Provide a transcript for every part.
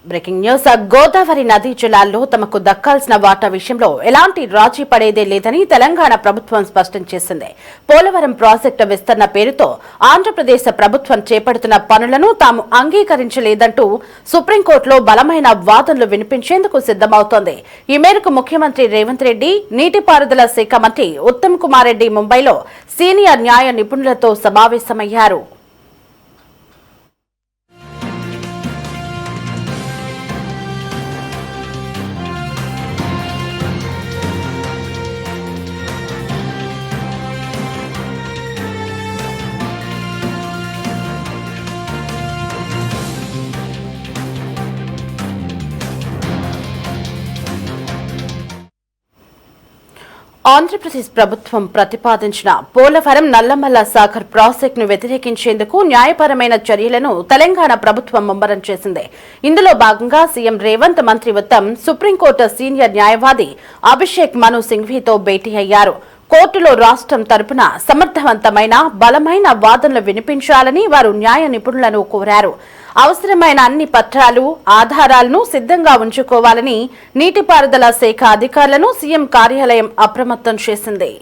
Breaking news. Godavari నదీ జలాల్లో తమకు దక్కాల్సిన వాటా విషయంలో ఎలాంటి రాజీ పడేదే లేదని తెలంగాణ ప్రభుత్వం స్పష్టం చేసింది. పోలవరం ప్రాజెక్టు విస్తరణ పేరుతో ఆంధ్రప్రదేశ్ ప్రభుత్వం చేపడుతున్న పనులను తాము అంగీకరించలేదంటూ సుప్రీంకోర్టులో బలమైన వాదనలు వినిపించేందుకు సిద్దమవుతోంది. ఈ మేరకు ముఖ్యమంత్రి రేవంత్ రెడ్డి, నీటిపారుదల శాఖ మంత్రి ఉత్తమ్ కుమార్ రెడ్డి ముంబైలో సీనియర్ న్యాయ నిపుణులతో సమావేశమయ్యారు. ఆంధ్రప్రదేశ్ ప్రభుత్వం ప్రతిపాదించిన పోలవరం నల్లమల్ల సాగర్ ప్రాజెక్టును వ్యతిరేకించేందుకు న్యాయపరమైన చర్యలను తెలంగాణ ప్రభుత్వం ముమ్మరం చేసింది. ఇందులో భాగంగా సీఎం రేవంత్, మంత్రి ఉత్తమ్ సుప్రీంకోర్టు సీనియర్ న్యాయవాది అభిషేక్ మను సింఘ్వీతో భేటీ అయ్యారు. కోర్టులో రాష్ట్రం తరపున సమర్థవంతమైన బలమైన వాదనలు వినిపించాలని వారు న్యాయ నిపుణులను కోరారు. అవసరమైన అన్ని పత్రాలు, ఆధారాలను సిద్ధంగా ఉంచుకోవాలని నీటిపారుదల శాఖ అధికారులను సీఎం కార్యాలయం అప్రమత్తం చేసింది.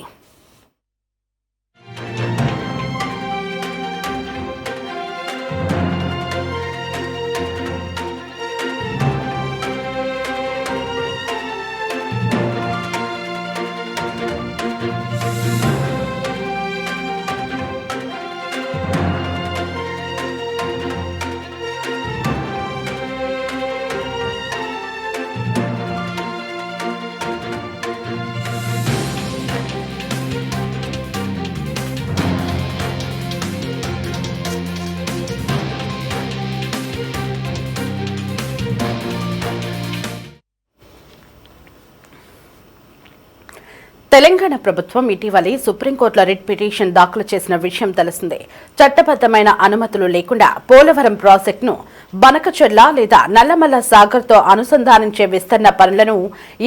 తెలంగాణ ప్రభుత్వం ఇటీవలి సుప్రీంకోర్టులో రిట్ పిటిషన్ దాఖలు చేసిన విషయం తెలిసిందే. చట్టబద్దమైన అనుమతులు లేకుండా పోలవరం ప్రాజెక్టును బనకచెర్ల లేదా నల్లమల్ల సాగర్తో అనుసంధానించే విస్తరణ పనులను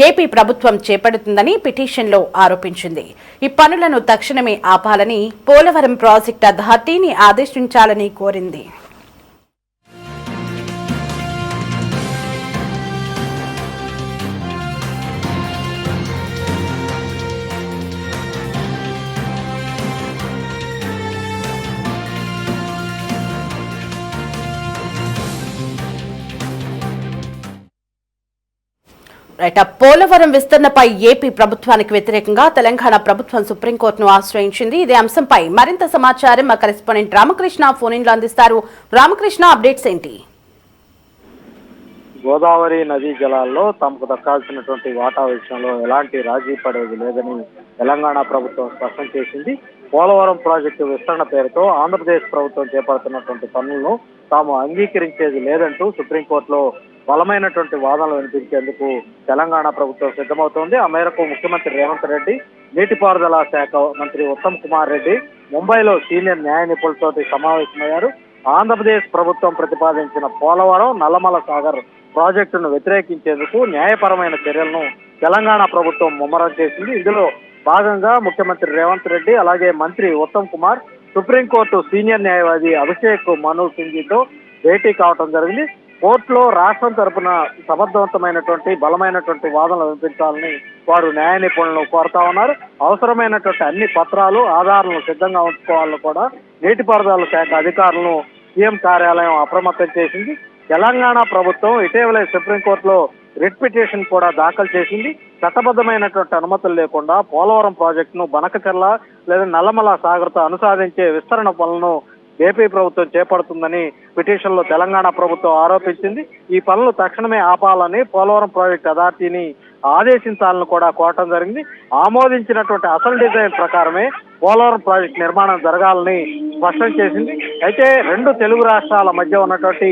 ఏపీ ప్రభుత్వం చేపడుతుందని పిటిషన్లో ఆరోపించింది. ఈ పనులను తక్షణమే ఆపాలని, పోలవరం ప్రాజెక్టు అథారిటీని ఆదేశించాలని కోరింది. పోలవరం విస్తరణపై ఏపీ ప్రభుత్వానికి వ్యతిరేకంగా తెలంగాణ ప్రభుత్వం సుప్రీంకోర్టును ఆశ్రయించింది. ఇదే అంశంపై మరింత సమాచారం మా కరెస్పాండెంట్ రామకృష్ణ ఫోన్ ఇన్లో అందిస్తారు. రామకృష్ణ, అప్డేట్స్ ఏంటి? గోదావరి నదీ జలాల్లో తమకు దక్కాల్సినటువంటి వాటా విషయంలో ఎలాంటి రాజీ పడేది లేదని తెలంగాణ ప్రభుత్వం స్పష్టం చేసింది. పోలవరం ప్రాజెక్టు విస్తరణ పేరుతో ఆంధ్రప్రదేశ్ ప్రభుత్వం చేపడుతున్నటువంటి పనులను తాము అంగీకరించేది లేదంటూ సుప్రీంకోర్టులో బలమైనటువంటి వాదనలు వినిపించేందుకు తెలంగాణ ప్రభుత్వం సిద్ధమవుతోంది. ఆ మేరకు ముఖ్యమంత్రి రేవంత్ రెడ్డి, నీటిపారుదల శాఖ మంత్రి ఉత్తమ్ కుమార్ రెడ్డి ముంబైలో సీనియర్ న్యాయ నిపుణులతో సమావేశమయ్యారు. ఆంధ్రప్రదేశ్ ప్రభుత్వం ప్రతిపాదించిన పోలవరం నల్లమల్ల సాగర్ ప్రాజెక్టును వ్యతిరేకించేందుకు న్యాయపరమైన చర్యలను తెలంగాణ ప్రభుత్వం ముమ్మరం చేసింది. ఇందులో భాగంగా ముఖ్యమంత్రి రేవంత్ రెడ్డి అలాగే మంత్రి ఉత్తమ్ కుమార్ సుప్రీంకోర్టు సీనియర్ న్యాయవాది అభిషేక్ మను సింఘ్వీతో భేటీ కావడం జరిగింది. కోర్టులో రాష్ట్రం తరపున సమర్థవంతమైనటువంటి బలమైనటువంటి వాదనలు వినిపించాలని వారు న్యాయ నిపుణులను కోరుతా ఉన్నారు. అవసరమైనటువంటి అన్ని పత్రాలు, ఆధారాలను సిద్ధంగా ఉంచుకోవాలని కూడా నీటిపారుదల శాఖ అధికారులను సీఎం కార్యాలయం అప్రమత్తం చేసింది. తెలంగాణ ప్రభుత్వం ఇటీవలే సుప్రీంకోర్టులో రిట్ పిటిషన్ కూడా దాఖలు చేసింది. చట్టబద్దమైనటువంటి అనుమతులు లేకుండా పోలవరం ప్రాజెక్టును బనకచెర్ల లేదా నల్లమల్ల సాగర్తో అనుసాధించే విస్తరణ పనులను ఏపీ ప్రభుత్వం చేపడుతుందని పిటిషన్ లో తెలంగాణ ప్రభుత్వం ఆరోపించింది. ఈ పనులు తక్షణమే ఆపాలని, పోలవరం ప్రాజెక్టు అథారిటీని ఆదేశించాలని కూడా కోరటం జరిగింది. ఆమోదించినటువంటి అసలు డిజైన్ ప్రకారమే పోలవరం ప్రాజెక్టు నిర్మాణం జరగాలని స్పష్టం చేసింది. అయితే రెండు తెలుగు రాష్ట్రాల మధ్య ఉన్నటువంటి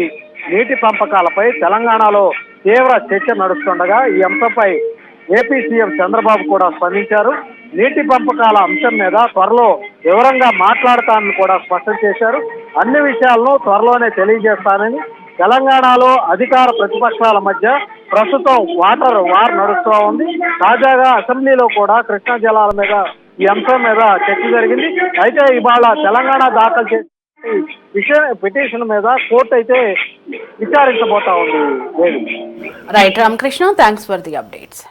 నీటి పంపకాలపై తెలంగాణలో తీవ్ర చర్చ నడుస్తుండగా ఈ అంశంపై ఏపీ సీఎం చంద్రబాబు కూడా స్పందించారు. నీటి పంపకాల అంశం మీద త్వరలో వివరంగా మాట్లాడతానని కూడా స్పష్టం చేశారు. అన్ని విషయాలను త్వరలోనే తెలియజేస్తానని, తెలంగాణలో అధికార ప్రతిపక్షాల మధ్య ప్రస్తుతం వాటర్ వార్ నడుస్తూ ఉంది. తాజాగా అసెంబ్లీలో కూడా కృష్ణా జలాల మీద ఈ అంశం మీద చర్చ జరిగింది. అయితే ఇవాళ తెలంగాణ దాఖలు చేసిన పిటిషన్ మీద కోర్టు అయితే విచారించబోతా ఉంది. Right Ramakrishna, thanks for the updates.